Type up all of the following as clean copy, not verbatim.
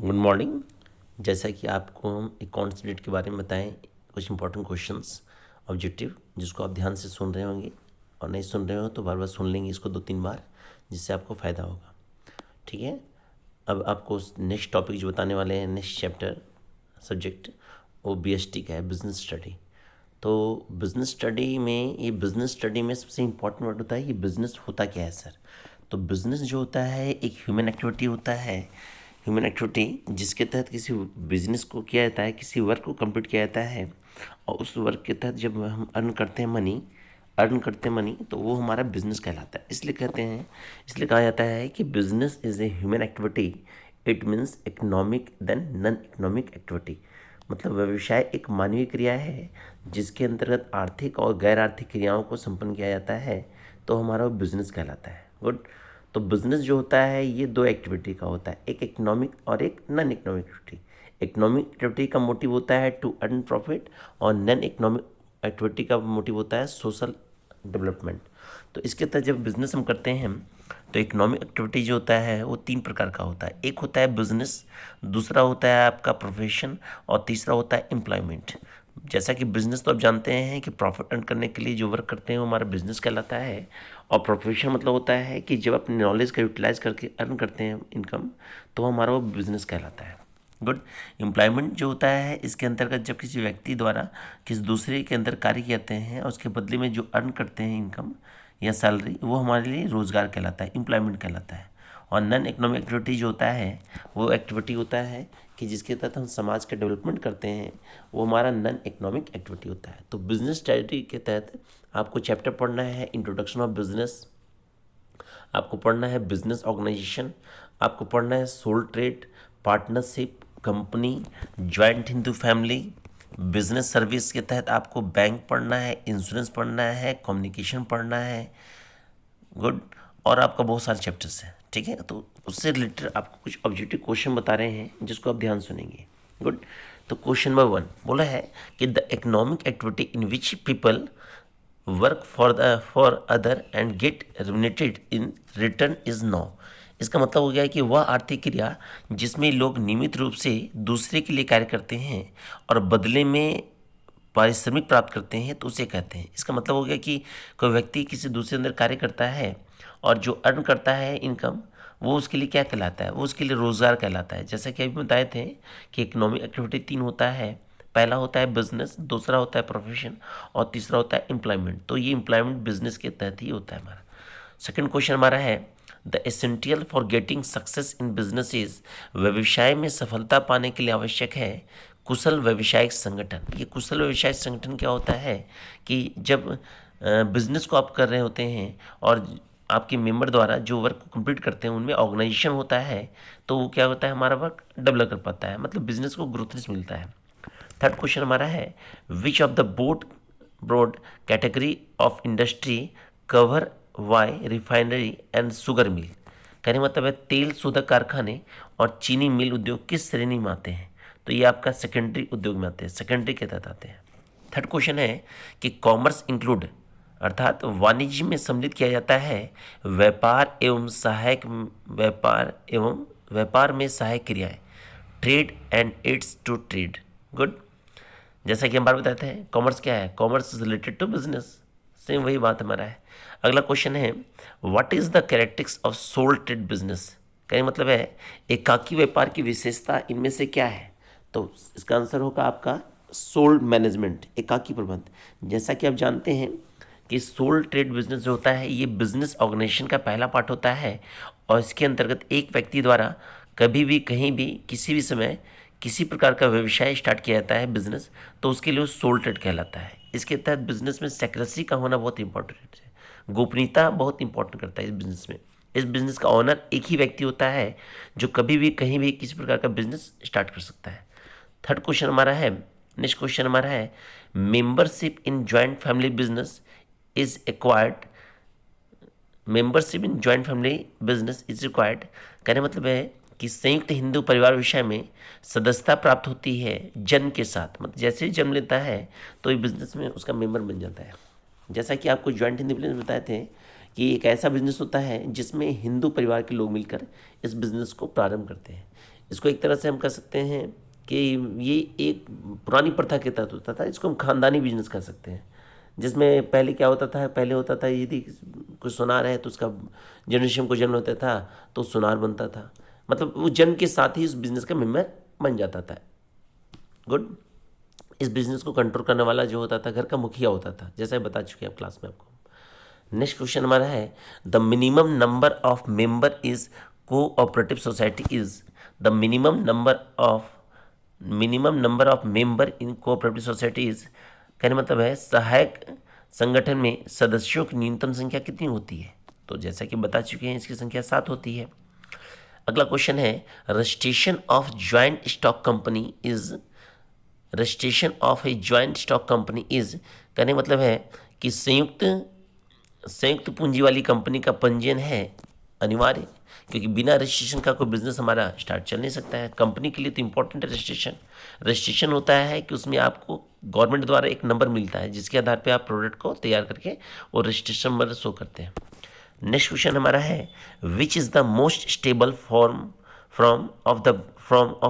Good morning. जैसा कि आपको हम अकाउंट सब्जेक्ट के बारे में बताएं, कुछ इंपॉर्टेंट क्वेश्चंस ऑब्जेक्टिव जिसको आप ध्यान से सुन रहे होंगे, और नहीं सुन रहे हो तो बार बार सुन लेंगे इसको 2-3 बार, जिससे आपको फ़ायदा होगा। ठीक है। अब आपको नेक्स्ट टॉपिक जो बताने वाले हैं, नेक्स्ट चैप्टर सब्जेक्ट, वो BST का है, बिजनेस स्टडी। तो बिज़नेस स्टडी में, ये बिज़नेस स्टडी में सबसे इम्पॉर्टेंट वर्ड होता है कि बिज़नेस होता क्या है सर। तो बिज़नेस जो होता है एक ह्यूमन एक्टिविटी होता है, ह्यूमन एक्टिविटी जिसके तहत किसी बिजनेस को किया जाता है, किसी वर्क को कंप्लीट किया जाता है, और उस वर्क के तहत जब हम अर्न करते हैं मनी, तो वो हमारा बिजनेस कहलाता है। इसलिए कहते हैं, इसलिए कहा जाता है कि business is a human activity, it means economic then non economic activity. मतलब व्यवसाय एक मानवीय क्रिया है जिसके अंतर्गत आर्थिक और गैर आर्थिक क्रियाओं को संपन्न किया जाता है, तो हमारा वो बिजनेस कहलाता है। गुड। तो बिजनेस जो होता है ये 2 एक्टिविटी का होता है, एक इकोनॉमिक और एक non economic activity. Economic activity का मोटिव होता है टू अर्न प्रॉफिट, और नॉन इकोनॉमिक एक्टिविटी का मोटिव होता है सोशल डेवलपमेंट। तो इसके तहत जब बिजनेस हम करते हैं तो इकोनॉमिक एक्टिविटी जो होता है वो 3 प्रकार का होता है। एक होता है बिजनेस, दूसरा होता है आपका प्रोफेशन, और तीसरा होता है एम्प्लॉयमेंट। जैसा कि बिजनेस तो आप जानते हैं कि प्रॉफिट अर्न करने के लिए जो वर्क करते हैं वो हमारा बिजनेस कहलाता है, और प्रोफेशन मतलब होता है कि जब अपने नॉलेज का यूटिलाइज करके अर्न करते हैं इनकम, तो हमारा वो बिजनेस कहलाता है। गुड। एम्प्लॉयमेंट जो होता है इसके अंतर्गत जब किसी व्यक्ति द्वारा किसी दूसरे के अंदर कार्य करते हैं और उसके बदले में जो अर्न करते हैं इनकम या सैलरी, वो हमारे लिए रोजगार कहलाता है, एम्प्लॉयमेंट कहलाता है। और नॉन इकोनॉमिक एक्टिविटी जो होता है वो एक्टिविटी होता है कि जिसके तहत हम समाज का डेवलपमेंट करते हैं, वो हमारा नॉन इकोनॉमिक एक्टिविटी होता है। तो बिजनेस स्टडी के तहत आपको चैप्टर पढ़ना है इंट्रोडक्शन ऑफ बिजनेस, आपको पढ़ना है बिजनेस ऑर्गेनाइजेशन, आपको पढ़ना है sole trade, partnership, company, joint Hindu family. Business service के तहत आपको बैंक पढ़ना है, इंश्योरेंस पढ़ना है, कम्युनिकेशन पढ़ना है। गुड। और आपका बहुत सारे चैप्टर्स हैं, ठीक है। तो उससे रिलेटेड आपको कुछ ऑब्जेक्टिव क्वेश्चन बता रहे हैं जिसको आप ध्यान सुनेंगे। गुड। तो क्वेश्चन नंबर 1 बोला है कि the economic activity in which people work for other and get remunerated in return is no. इसका मतलब हो गया है कि वह आर्थिक क्रिया जिसमें लोग नियमित रूप से दूसरे के लिए कार्य करते हैं और बदले में पारिश्रमिक प्राप्त करते हैं, तो उसे कहते हैं। इसका मतलब हो गया कि कोई व्यक्ति किसी दूसरे अंदर कार्य करता है और जो अर्न करता है इनकम, वो उसके लिए क्या कहलाता है, वो उसके लिए रोजगार कहलाता है। जैसा कि अभी बताए थे कि इकोनॉमिक एक्टिविटी 3 होता है, पहला होता है बिजनेस, दूसरा होता है प्रोफेशन, और तीसरा होता है एम्प्लॉयमेंट। तो ये एम्प्लॉयमेंट बिजनेस के तहत ही होता है हमारा। सेकंड क्वेश्चन हमारा है the essential for getting success in business is, व्यवसाय में सफलता पाने के लिए आवश्यक है कुशल व्यवसायिक संगठन। ये कुशल व्यवसायिक संगठन क्या होता है कि जब बिजनेस को आप कर रहे होते हैं और आपके मेंबर द्वारा जो वर्क को कंप्लीट करते हैं उनमें ऑर्गेनाइजेशन होता है, तो वो क्या होता है, हमारा वर्क डेवलप कर पाता है, मतलब बिजनेस को ग्रोथनेस मिलता है। थर्ड क्वेश्चन हमारा है which of the broad category of industry cover by refinery and sugar mill. कहने मतलब है तेल शोधक कारखाने और चीनी मिल उद्योग किस श्रेणी में आते हैं, तो ये आपका सेकेंडरी उद्योग में आते हैं, सेकेंडरी के तहत आते हैं। थर्ड क्वेश्चन है कि कॉमर्स इंक्लूड, अर्थात वाणिज्य में सम्मिलित किया जाता है व्यापार एवं सहायक व्यापार में सहायक क्रियाएं, trade and aids to trade. Good. जैसा कि हम बार बताते हैं कॉमर्स क्या है, commerce is related to business, same वही बात हमारा है। अगला क्वेश्चन है what is the characteristics of sole trade business. कहने मतलब है एकाकी व्यापार की विशेषता इनमें से क्या है, तो इसका आंसर होगा आपका सोल्ड मैनेजमेंट, एकाकी प्रबंध। जैसा कि आप जानते हैं कि सोल ट्रेड बिजनेस जो होता है ये बिजनेस ऑर्गेनाइजेशन का पहला पार्ट होता है, और इसके अंतर्गत एक व्यक्ति द्वारा कभी भी कहीं भी किसी भी समय किसी प्रकार का व्यवसाय स्टार्ट किया जाता है बिजनेस, तो उसके लिए वो सोल ट्रेड कहलाता है। इसके तहत बिजनेस में सेक्रेसी का होना बहुत इंपॉर्टेंट है, गोपनीयता बहुत इंपॉर्टेंट करता है इस बिजनेस में। इस बिजनेस का ऑनर एक ही व्यक्ति होता है जो कभी भी कहीं भी किसी प्रकार का बिजनेस स्टार्ट कर सकता है। थर्ड क्वेश्चन हमारा है, नेक्स्ट क्वेश्चन हमारा है membership in joint family business is acquired, membership in joint family business is required. कहने मतलब है कि संयुक्त हिंदू परिवार विषय में सदस्यता प्राप्त होती है जन्म के साथ, मतलब जैसे ही जन्म लेता है तो ये बिजनेस में उसका मेंबर बन जाता है। जैसा कि आपको जॉइंट हिंदू बिजनेस बताए थे कि एक ऐसा बिजनेस होता है जिसमें हिंदू परिवार के लोग मिलकर इस बिजनेस को प्रारंभ करते हैं। इसको एक तरह से हम कह सकते हैं कि ये एक पुरानी प्रथा के तहत होता था, इसको हम खानदानी बिजनेस कह सकते हैं, जिसमें पहले क्या होता था, पहले होता था यदि कुछ सुनार है तो उसका जनरेशन को जन्म होता था तो सुनार बनता था, मतलब वो जन्म के साथ ही उस बिजनेस का मेंबर बन जाता था। गुड। इस बिजनेस को कंट्रोल करने वाला जो होता था घर का मुखिया होता था, जैसा बता चुके हैं क्लास में आपको। नेक्स्ट क्वेश्चन हमारा है the minimum number of member is cooperative society is the minimum number of member in cooperative society is, कहने मतलब है सहायक संगठन में सदस्यों की न्यूनतम संख्या कितनी होती है। तो जैसा कि बता चुके हैं इसकी संख्या 7 होती है। अगला क्वेश्चन है registration of joint stock company is registration of A joint stock company is, कहने मतलब है कि संयुक्त पूंजी वाली कंपनी का पंजीयन है अनिवार्य, क्योंकि बिना रजिस्ट्रेशन का कोई बिजनेस हमारा स्टार्ट चल नहीं सकता है। कंपनी के लिए तो इंपॉर्टेंट है रजिस्ट्रेशन। रजिस्ट्रेशन होता है कि उसमें आपको गवर्नमेंट द्वारा एक नंबर मिलता है जिसके आधार पे आप प्रोडक्ट को तैयार करके और रजिस्ट्रेशन नंबर शो करते हैं। नेक्स्ट क्वेश्चन हमारा है which is the most stable form of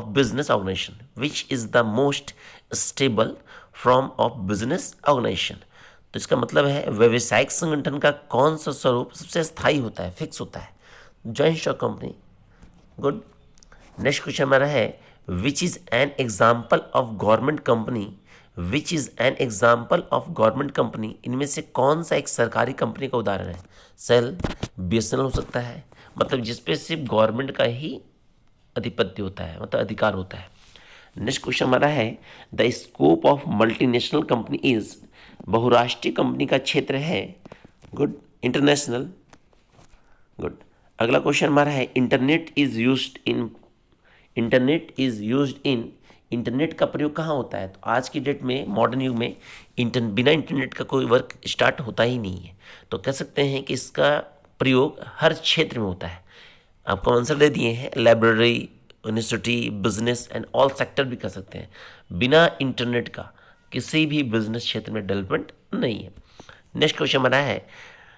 business organization, which is the most stable form of business organization. तो इसका मतलब है व्यवसायिक संगठन का कौन सा स्वरूप सबसे स्थायी होता है, फिक्स होता है। Joint stock company. Good. Next question हमारा है which is an example of government company, which is an example of government company, इनमें से कौन सा एक सरकारी कंपनी का उदाहरण है। सेल, BSNL हो सकता है, मतलब जिसपे सिर्फ गवर्नमेंट का ही अधिपत्य होता है, मतलब अधिकार होता है। नेक्स्ट क्वेश्चन हमारा है the scope of multinational company is, बहुराष्ट्रीय कंपनी का क्षेत्र है। गुड। इंटरनेशनल। गुड। अगला क्वेश्चन हमारा है internet is used in, internet का प्रयोग कहाँ होता है। तो आज की डेट में मॉडर्न युग में बिना इंटरनेट का कोई वर्क स्टार्ट होता ही नहीं है। तो कह सकते हैं कि इसका प्रयोग हर क्षेत्र में होता है। आपको आंसर दे दिए हैं, library, university, business and all sector भी कह सकते हैं। बिना इंटरनेट का किसी भी बिजनेस क्षेत्र में डेवलपमेंट नहीं है। नेक्स्ट क्वेश्चन हमारा है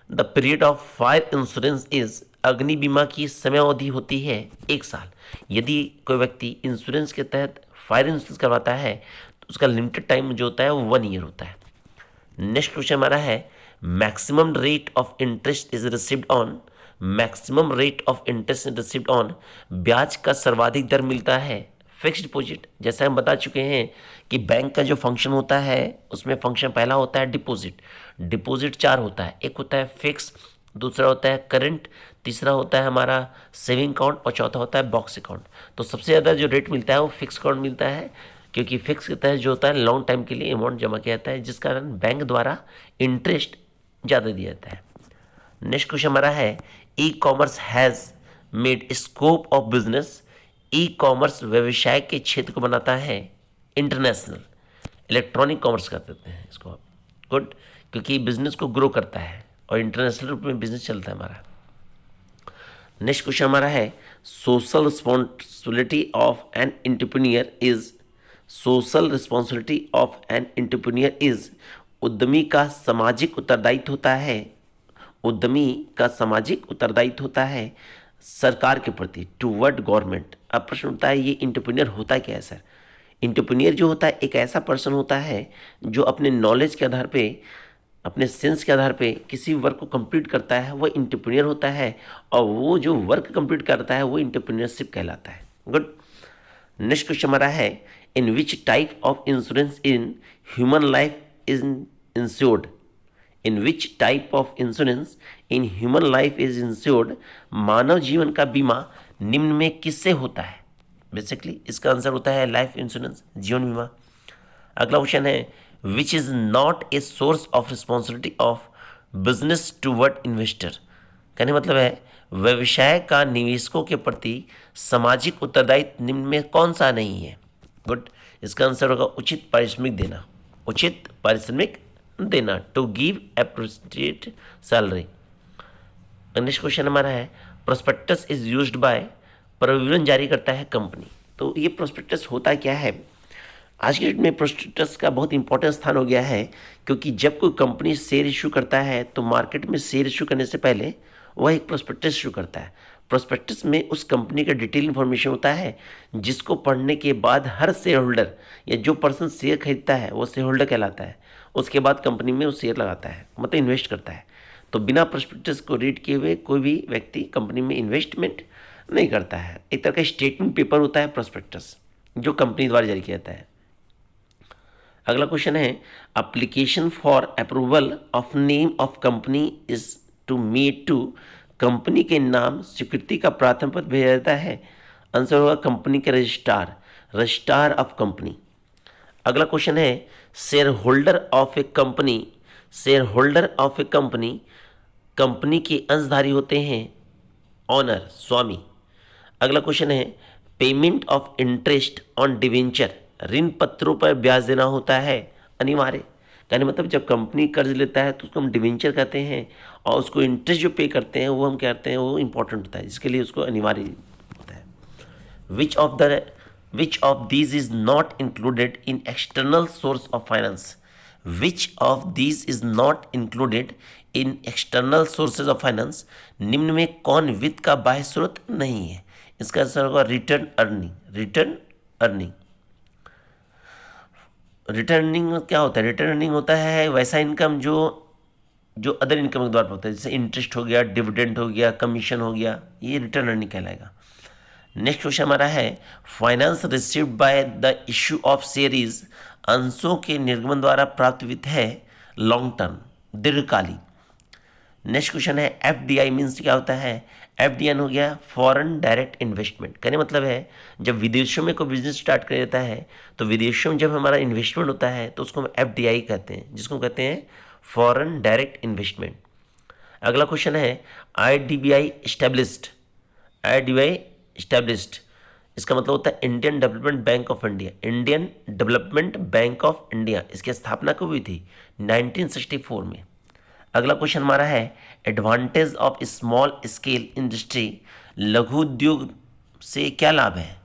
the period of fire insurance is, अग्नि बीमा की समय अवधि होती है 1 साल। यदि कोई व्यक्ति इंश्योरेंस के तहत फायर इंश्योरेंस करवाता है तो उसका लिमिटेड टाइम जो होता है वो 1 ईयर होता है। नेक्स्ट क्वेश्चन हमारा है maximum rate of interest is received on, maximum rate of interest is received on, ब्याज का सर्वाधिक दर मिलता है फिक्स्ड डिपॉजिट। जैसा हम बता चुके हैं कि बैंक का जो फंक्शन होता है उसमें फंक्शन पहला होता है डिपॉजिट। डिपॉजिट 4 होता है, एक होता है फिक्स, दूसरा होता है करंट, तीसरा होता है हमारा सेविंग अकाउंट और चौथा होता है बॉक्स अकाउंट। तो सबसे ज़्यादा जो रेट मिलता है वो फिक्स अकाउंट मिलता है, क्योंकि फिक्स के तहत जो होता है लॉन्ग टाइम के लिए अमाउंट जमा किया जाता है, जिस कारण बैंक द्वारा इंटरेस्ट ज़्यादा दिया जाता है। नेक्स्ट क्वेश्चन हमारा है e commerce has made scope of business, e commerce व्यवसाय के क्षेत्र को बनाता है इंटरनेशनल, इलेक्ट्रॉनिक कॉमर्स कर देते हैं इसको आप। गुड। क्योंकि बिजनेस को ग्रो करता है और इंटरनेशनल रूप में बिजनेस चलता है हमारा। नेक्स्ट क्वेश्चन हमारा है social responsibility of an entrepreneur is, social responsibility of an entrepreneur is, उद्यमी का सामाजिक उत्तरदायित्व होता है, उद्यमी का सामाजिक उत्तरदायित्व होता है सरकार के प्रति, टूवर्ड गवर्नमेंट। अब प्रश्न उठता है ये एंटरप्रेन्योर होता क्या है सर। एंटरप्रेन्योर जो होता है एक ऐसा पर्सन होता है जो अपने नॉलेज के आधार पे, अपने सेंस के आधार पे किसी वर्क को कंप्लीट करता है, वो एंटरप्रेन्योर होता है, और वो जो वर्क कंप्लीट करता है वो एंटरप्रेन्योरशिप कहलाता है। गुड। नेक्स्ट क्वेश्चन हमारा है in which type of insurance in human life is insured, in which type of insurance in human life is insured, मानव जीवन का बीमा निम्न में किससे होता है। बेसिकली इसका आंसर होता है लाइफ इंश्योरेंस, जीवन बीमा। अगला क्वेश्चन है which is not a source of responsibility of business toward investor, कहने मतलब है व्यवसाय का निवेशकों के प्रति सामाजिक उत्तरदायित्व निम्न में कौन सा नहीं है। गुड। इसका आंसर होगा उचित पारिश्रमिक देना, उचित पारिश्रमिक देना, to give appropriate salary. Next question हमारा है प्रोस्पेक्टस इज यूज्ड बाय, प्रविवरण जारी करता है कंपनी। तो ये प्रोस्पेक्टस होता क्या है। आज के डेट में प्रोस्पेक्टस का बहुत इंपॉर्टेंट स्थान हो गया है, क्योंकि जब कोई कंपनी शेयर इशू करता है तो मार्केट में शेयर इशू करने से पहले वह एक प्रोस्पेक्टस इशू करता है। प्रोस्पेक्टस में उस कंपनी का डिटेल इन्फॉर्मेशन होता है जिसको पढ़ने के बाद हर शेयर होल्डर या जो पर्सन शेयर खरीदता है वो शेयर होल्डर कहलाता है। उसके बाद कंपनी में वो शेयर लगाता है, मतलब इन्वेस्ट करता है। तो बिना प्रोस्पेक्टस को रीड किए हुए कोई भी व्यक्ति कंपनी में इन्वेस्टमेंट नहीं करता है। एक तरह का स्टेटमेंट पेपर होता है प्रोस्पेक्टस, जो कंपनी द्वारा जारी किया जाता है। अगला क्वेश्चन है, application for approval of name of company is to made to, company के नाम स्वीकृति का प्रार्थना पत्र भेजा जाता है। आंसर होगा कंपनी के रजिस्ट्रार, रजिस्ट्रार ऑफ कंपनी। अगला क्वेश्चन है, share holder of a company, share holder of a company, company के अंशधारी होते हैं ऑनर, स्वामी। अगला क्वेश्चन है, payment of interest on debenture, ऋण पत्रों पर ब्याज देना होता है अनिवार्य। कहने मतलब जब कंपनी कर्ज लेता है तो उसको हम डिवेंचर कहते हैं, और उसको इंटरेस्ट जो पे करते हैं वो हम कहते हैं वो इंपॉर्टेंट होता है, जिसके लिए उसको अनिवार्य होता है। Which of these is not included in external source of finance, which of these is not included in external sources of finance, निम्न में कौन वित्त का बाह्य स्रोत नहीं है। इसका आंसर होगा return earning, return earning. Return earning क्या होता है? रिटर्न अर्निंग होता है वैसा इनकम जो अदर इनकम के द्वारा होता है, जैसे इंटरेस्ट हो गया, डिविडेंड हो गया, कमीशन हो गया, ये रिटर्न अर्निंग कहलाएगा। नेक्स्ट क्वेश्चन हमारा है, finance received by the issue of shares, अंशों के निर्गमन द्वारा प्राप्त वित्त है लॉन्ग टर्म, दीर्घकालिक। नेक्स्ट क्वेश्चन है, एफडीआई मीन्स क्या होता है? एफडीआई हो गया फॉरेन डायरेक्ट इन्वेस्टमेंट। कहने मतलब है जब विदेशों में कोई बिजनेस स्टार्ट कर देता है तो विदेशों में जब हमारा इन्वेस्टमेंट होता है तो उसको हम एफडीआई कहते हैं, जिसको कहते हैं फॉरेन डायरेक्ट इन्वेस्टमेंट। अगला क्वेश्चन है, आईडीबीआई एस्टेब्लिश्ड, आईडीबीआई एस्टेब्लिश्ड इसका मतलब होता है Indian development bank of India, Indian development bank of India. इसकी स्थापना कब हुई थी? 1964 में। अगला क्वेश्चन हमारा है, advantage of small scale industry, लघु उद्योग से क्या लाभ है?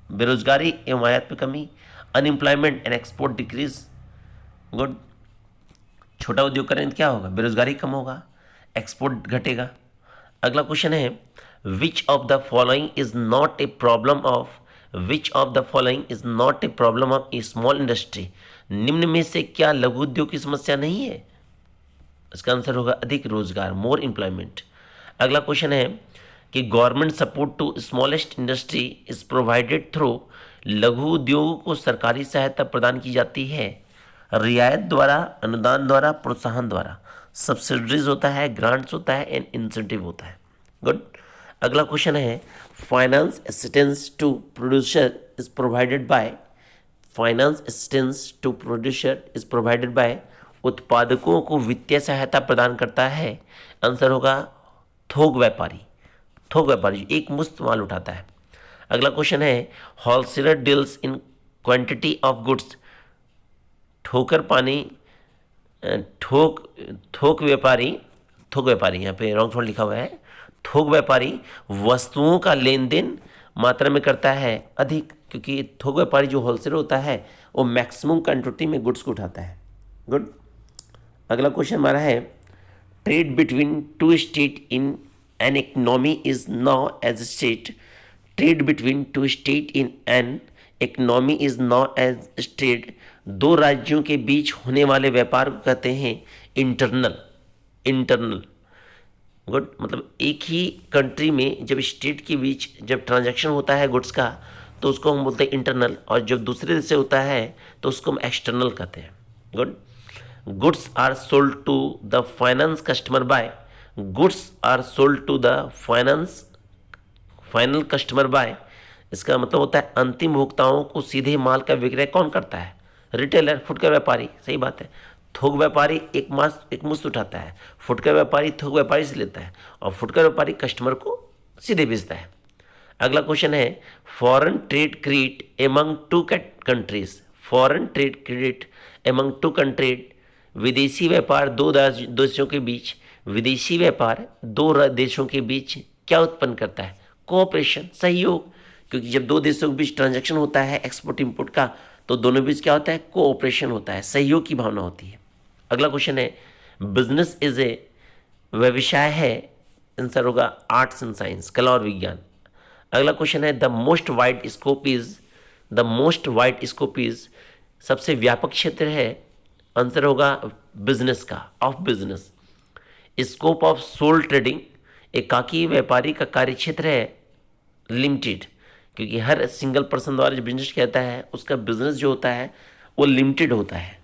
बेरोजगारी एवं आयात में कमी, unemployment and export decrease. Good. छोटा उद्योग करें तो क्या होगा? बेरोजगारी कम होगा, एक्सपोर्ट घटेगा। अगला क्वेश्चन है, which of the following is not a problem of, which of the following is not a problem of A small industry, निम्न में से क्या लघु उद्योग की समस्या नहीं है? इसका आंसर होगा अधिक रोजगार, मोर एम्प्लॉयमेंट। अगला क्वेश्चन है कि government support to smallest industry is provided through, लघु उद्योगों को सरकारी सहायता प्रदान की जाती है रियायत द्वारा, अनुदान द्वारा, प्रोत्साहन द्वारा। सब्सिडीज होता है, ग्रांट्स होता है एंड इंसेंटिव होता है। गुड। अगला क्वेश्चन है, finance assistance to producer is provided by, finance assistance to producer is provided by, उत्पादकों को वित्तीय सहायता प्रदान करता है। आंसर होगा थोक व्यापारी, थोक व्यापारी एक मुश्त माल उठाता है। अगला क्वेश्चन है, wholesaler deals in quantity of goods, ठोकर पानी, थोक व्यापारी यहाँ पे रॉन्ग थोड़ा लिखा हुआ है, थोक व्यापारी वस्तुओं का लेन देन मात्रा में करता है अधिक, क्योंकि थोक व्यापारी जो होलसेलर होता है वो मैक्सिमम क्वांटिटी में गुड्स को उठाता है। गुड। अगला क्वेश्चन हमारा है, trade between two state in an economy is now as state, trade between two state in an economy is now as state, दो राज्यों के बीच होने वाले व्यापार को कहते हैं इंटरनल, इंटरनल। गुड। मतलब एक ही कंट्री में जब स्टेट के बीच जब ट्रांजैक्शन होता है गुड्स का तो उसको हम बोलते हैं इंटरनल, और जब दूसरे देश से होता है तो उसको हम एक्सटर्नल कहते हैं। Good. Goods are sold to the finance customer by, goods are sold to the finance final customer by, इसका मतलब होता है अंतिम भोक्ताओं को सीधे माल का विक्रय कौन करता है? रिटेलर, फुटकर व्यापारी। सही बात है। थोक व्यापारी एक मुश्त उठाता है, फुटकर व्यापारी थोक व्यापारी से लेता है, और फुटकर व्यापारी कस्टमर को सीधे बेचता है। अगला क्वेश्चन है, foreign trade credit among two countries, foreign trade credit among two countries, विदेशी व्यापार दो देशों के बीच, विदेशी व्यापार दो देशों के बीच क्या उत्पन्न करता है? कोऑपरेशन, सहयोग। क्योंकि जब दो देशों के बीच ट्रांजैक्शन होता है एक्सपोर्ट इंपोर्ट का तो दोनों बीच क्या होता है? कोऑपरेशन होता है, सहयोग की भावना होती है। अगला क्वेश्चन है, बिजनेस इज ए, व्यवसाय है आंसर होगा आर्ट्स एंड साइंस, कला और विज्ञान। अगला क्वेश्चन है the most wide scope is सबसे व्यापक क्षेत्र है, आंसर होगा बिजनेस का, of business. Scope of sole trading, एकाकी व्यापारी का कार्य क्षेत्र है लिमिटेड, क्योंकि हर सिंगल पर्सन द्वारा जो बिजनेस कहता है उसका बिजनेस जो होता है वो लिमिटेड होता है,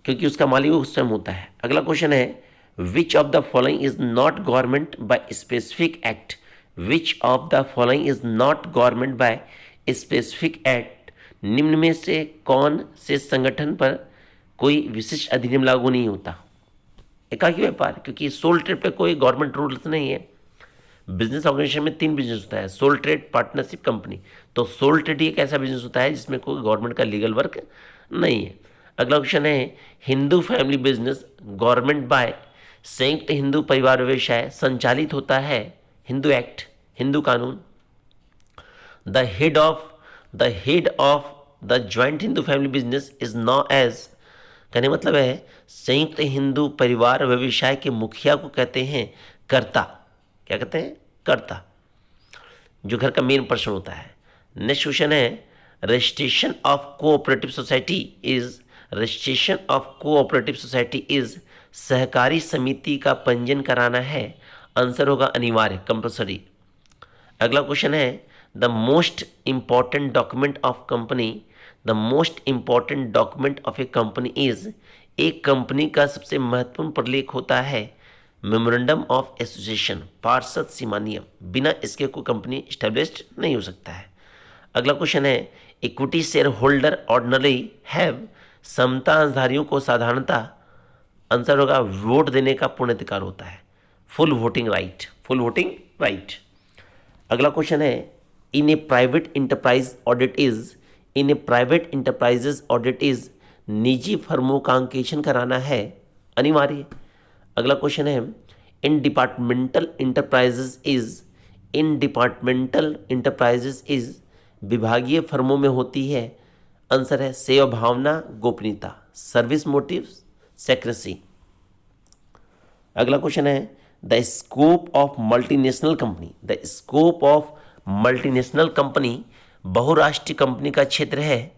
क्योंकि उसका मालिक उस टाइम होता है। अगला क्वेश्चन है which of the following is not government by specific act, which of the following is not government by specific act, निम्न में से कौन से संगठन पर कोई विशिष्ट अधिनियम लागू नहीं होता। एकाकी व्यापार, क्योंकि सोल ट्रेड पे कोई गवर्नमेंट रूल्स नहीं है। बिजनेस ऑर्गेनाइजेशन में 3 बिजनेस होता है, सोल ट्रेड, पार्टनरशिप, कंपनी। तो सोल ट्रेड ही एक ऐसा बिजनेस होता है जिसमें कोई गवर्नमेंट का लीगल वर्क नहीं है। अगला क्वेश्चन है Hindu family business government by संयुक्त हिंदू परिवार व्यवसाय संचालित होता है, हिंदू एक्ट, हिंदू कानून। The head of the joint Hindu family business is नॉ एज, कहने मतलब है संयुक्त हिंदू परिवार व्यवसाय के मुखिया को कहते हैं कर्ता। क्या कहते हैं? कर्ता, जो घर का मेन पर्सन होता है। नेक्स्ट क्वेश्चन है registration of cooperative society is सहकारी समिति का पंजीयन कराना है, आंसर होगा अनिवार्य, कंपल्सरी। अगला क्वेश्चन है the most important document of a company is, एक कंपनी का सबसे महत्वपूर्ण प्रलेख होता है मेमोरेंडम ऑफ एसोसिएशन, पार्षद सीमा नियम, बिना इसके कोई कंपनी स्टैब्लिश्ड नहीं हो सकता है। अगला क्वेश्चन है equity share holder ordinary have, समता अंशधारियों को साधारणता, आंसर होगा वोट देने का पूर्ण अधिकार होता है, फुल वोटिंग राइट। अगला क्वेश्चन है इन ए प्राइवेट इंटरप्राइजेज ऑडिट इज, निजी फर्मों का अंकेक्षण कराना है, अनिवार्य। अगला क्वेश्चन है इन डिपार्टमेंटल इंटरप्राइजेज इज, विभागीय फर्मों में होती है, आंसर है सेवा भावना, गोपनीयता, सर्विस मोटिव, सेक्रेसी। अगला क्वेश्चन है the scope of multinational company बहुराष्ट्रीय कंपनी का क्षेत्र है,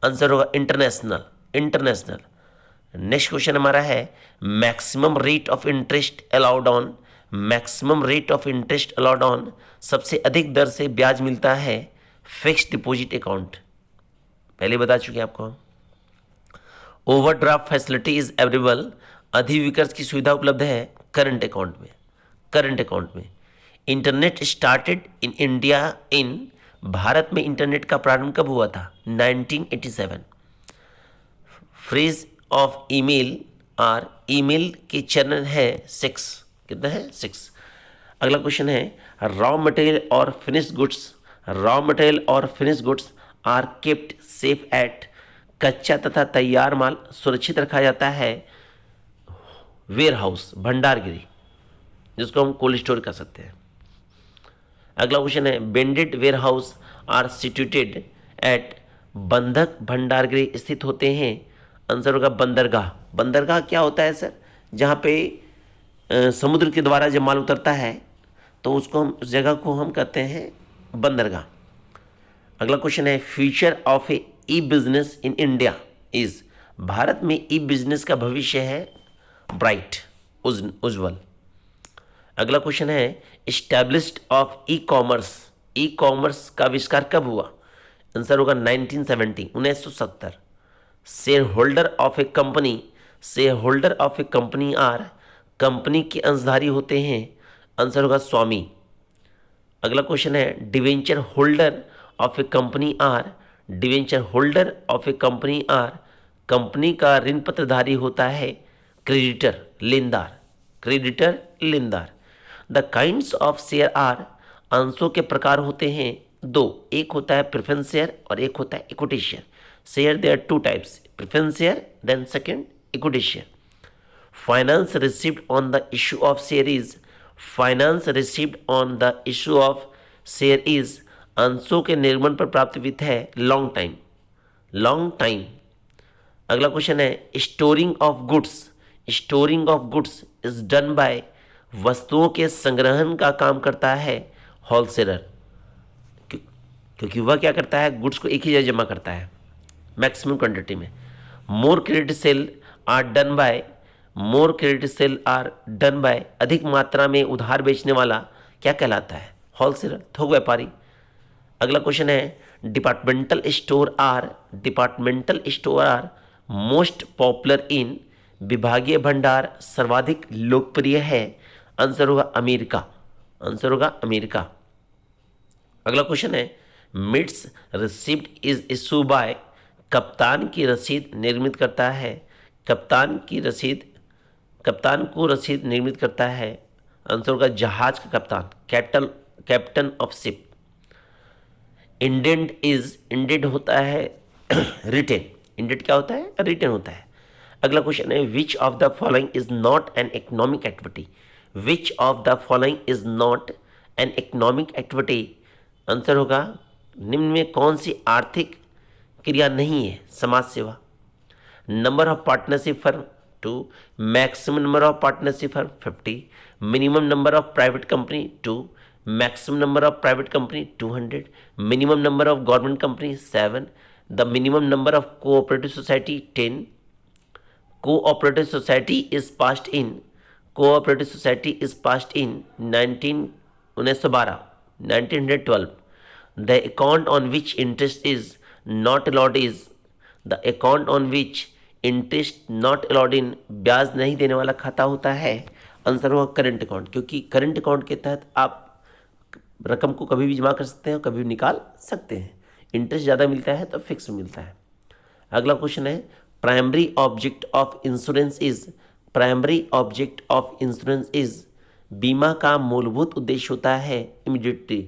आंसर होगा इंटरनेशनल। नेक्स्ट क्वेश्चन हमारा है maximum rate of interest allowed on, सबसे अधिक दर से ब्याज मिलता है फिक्स्ड डिपॉजिट अकाउंट, पहले बता चुके आपको हम। ओवरड्राफ्ट फैसिलिटी इज अवेलेबल, अधिविकर्ष की सुविधा उपलब्ध है करंट अकाउंट में। Internet started in India Bharat में इंटरनेट का प्रारंभ कब हुआ था? 1987। फ्रेज ऑफ ईमेल के चरण है 6, कितना है? 6। अगला क्वेश्चन है रॉ मटेरियल और finish goods are kept safe at, कच्चा तथा तैयार माल सुरक्षित रखा जाता है वेयर हाउस, भंडारगिरी, जिसको हम कोल्ड स्टोर कर सकते हैं। अगला क्वेश्चन है bonded warehouse are situated at, बंधक भंडारगृह स्थित होते हैं, आंसर होगा बंदरगाह क्या होता है सर? जहाँ पे समुद्र के द्वारा जब माल उतरता है तो उस जगह को हम कहते हैं बंदरगाह। अगला क्वेश्चन है future of A E business in India is, Bharat में ई बिजनेस का भविष्य है ब्राइट, उज्जवल। अगला क्वेश्चन है एस्टैब्लिश्ड ऑफ ई कॉमर्स का आविष्कार कब हुआ? आंसर होगा 1970। Shareholder of a company are, company के अंशधारी होते हैं, आंसर होगा स्वामी। अगला क्वेश्चन है debenture holder of a company are, company का ऋण पत्रधारी होता है क्रेडिटर, लेनदार। The kinds of share are, अंशों के प्रकार होते हैं 2, एक होता है प्रेफरेंस शेयर और एक होता है equity share. Share there 2 types, preference share then second equity share. Finance received on the issue of share is, अंशों के निर्गमन पर प्राप्त वित्त है लॉन्ग टाइम। अगला क्वेश्चन है storing of goods is done by वस्तुओं के संग्रहण का काम करता है होलसेलर, क्योंकि वह क्या करता है, गुड्स को एक ही जगह जमा करता है मैक्सिमम क्वांटिटी में। More credit sale are done by, more credit sale are done by, अधिक मात्रा में उधार बेचने वाला क्या कहलाता है, होलसेलर, थोक व्यापारी। अगला क्वेश्चन है departmental store are, departmental store are most popular in, विभागीय भंडार सर्वाधिक लोकप्रिय है, आंसर होगा अमेरिका, आंसर होगा अमेरिका। अगला क्वेश्चन है mate's receipt is issue by, कप्तान की रसीद निर्मित करता है, कप्तान की रसीद, कप्तान को रसीद निर्मित करता है, आंसर होगा जहाज का कप्तान, captain of ship. Indent is, indent होता है रिटेन, इंडेंट क्या होता है, रिटेन होता है। अगला क्वेश्चन है which of the following is not an economic activity, which of the following is not an economic activity, answer होगा निम्न में कौन सी आर्थिक क्रिया नहीं है, समाज सेवा। Number of partnership firm 2, maximum number of partnership firm 50, minimum number of private company 2, maximum number of private company 200, minimum number of government company 7, the minimum number of cooperative society 10, cooperative society is passed in, cooperative society is passed in 1912, the account on which interest is not allowed is, the account on which interest not allowed in, ब्याज नहीं देने वाला खाता होता है, answer होगा current account, क्योंकि current account के तहत आप रकम को कभी भी जमा कर सकते हैं, कभी भी निकाल सकते हैं। इंटरेस्ट ज़्यादा मिलता है तो फिक्स मिलता है। अगला क्वेश्चन है primary object of insurance is, primary object of insurance is, बीमा का मूलभूत उद्देश्य होता है इमीडिएटली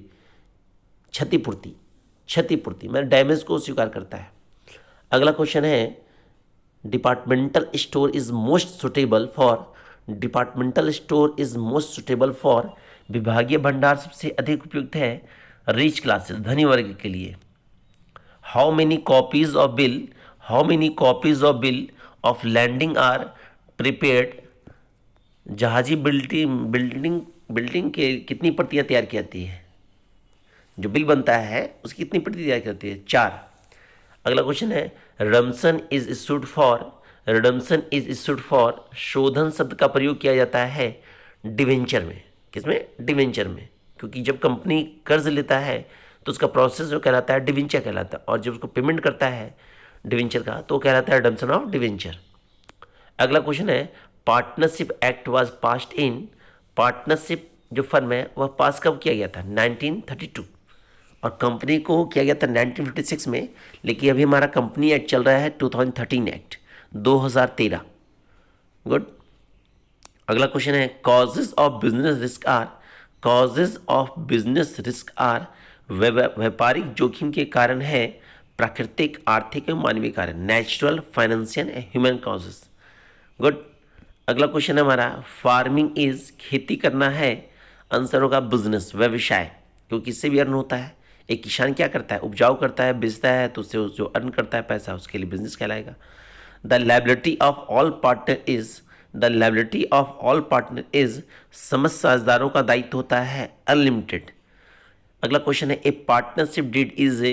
क्षतिपूर्ति, क्षतिपूर्ति मतलब डैमेज को स्वीकार करता है। अगला क्वेश्चन है departmental store is most suitable for, departmental store is most suitable for, विभागीय भंडार सबसे अधिक उपयुक्त है रिच क्लासेस, धनी वर्ग के लिए। How many copies of bill, how many copies of bill of lading are prepared, जहाजी बिल्डिंग के कितनी प्रतियां तैयार की जाती है, जो बिल बनता है उसकी कितनी प्रति तैयार करती है, 4। अगला क्वेश्चन है redemption is issued for, redemption is issued for, शोधन शब्द का प्रयोग किया जाता है डिवेंचर में, किसमें, डिवेंचर में, क्योंकि जब कंपनी कर्ज लेता है तो उसका प्रोसेस जो कहलाता है डिवेंचर कहलाता है, और जब उसको पेमेंट करता है डिवेंचर का तो कहलाता है रिडम्पशन ऑफ डिवेंचर। अगला क्वेश्चन है partnership act was passed in, partnership जो फर्म है वह पास कब किया गया था, 1932, और कंपनी को किया गया था 1956 में, लेकिन अभी हमारा कंपनी एक्ट चल रहा है 2013 एक्ट 2013। गुड। अगला क्वेश्चन है causes of business risk are, causes of business risk are, व्यापारिक जोखिम के कारण है प्राकृतिक, आर्थिक एवं मानवीय कारण, natural, financial and human causes. Good. अगला क्वेश्चन है हमारा फार्मिंग इज, खेती करना है, आंसर होगा बिजनेस, व्यवसाय, क्योंकि इससे भी अर्न होता है। एक किसान क्या करता है, उपजाऊ करता है, बेचता है, तो उससे जो अर्न करता है पैसा उसके लिए बिजनेस कहलाएगा। The liability of all partner is, the liability of all partner is, समस्त साझेदारों का दायित्व होता है अनलिमिटेड। अगला क्वेश्चन है a partnership deed is,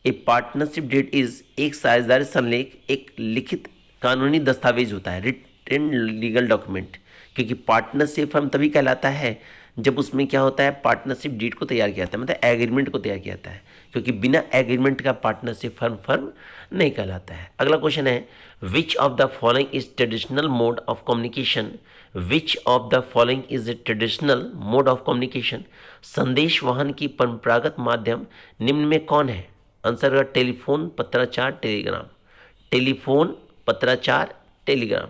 a partnership deed is, एक साझेदारी संलेख एक लिखित कानूनी दस्तावेज होता है, रिटन लीगल डॉक्यूमेंट, क्योंकि पार्टनरशिप फर्म तभी कहलाता है जब उसमें क्या होता है, पार्टनरशिप डीड को तैयार किया जाता है, मतलब एग्रीमेंट को तैयार किया जाता है, क्योंकि बिना एग्रीमेंट का पार्टनरशिप फर्म नहीं कहलाता है। अगला क्वेश्चन है which of the following is traditional mode of communication, which of the following is a traditional mode of communication, संदेश वहन की परंपरागत माध्यम निम्न में कौन है, आंसर है टेलीफोन, पत्राचार, टेलीग्राम, टेलीफोन, पत्राचार, टेलीग्राम।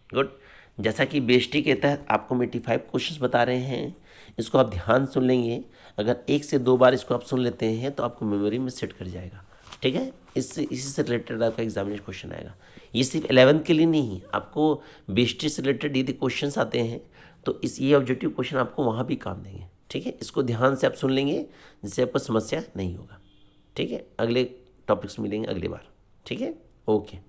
गुड। जैसा कि बेस्टी के तहत आपको हम 85 क्वेश्चंस बता रहे हैं, इसको आप ध्यान सुन लेंगे, अगर 1 से 2 बार इसको आप सुन लेते हैं तो आपको मेमोरी में सेट कर जाएगा, ठीक है। इसी से रिलेटेड आपका एग्जामिनेशन क्वेश्चन आएगा। ये सिर्फ 11th के लिए नहीं, आपको बेस्टी से रिलेटेड यदि क्वेश्चंस आते हैं तो ये ऑब्जेक्टिव क्वेश्चन आपको वहाँ भी काम देंगे, ठीक है। इसको ध्यान से आप सुन लेंगे जिससे आपको समस्या नहीं होगा, ठीक है। अगले टॉपिक्स मिलेंगे अगली बार, ठीक है। ओके।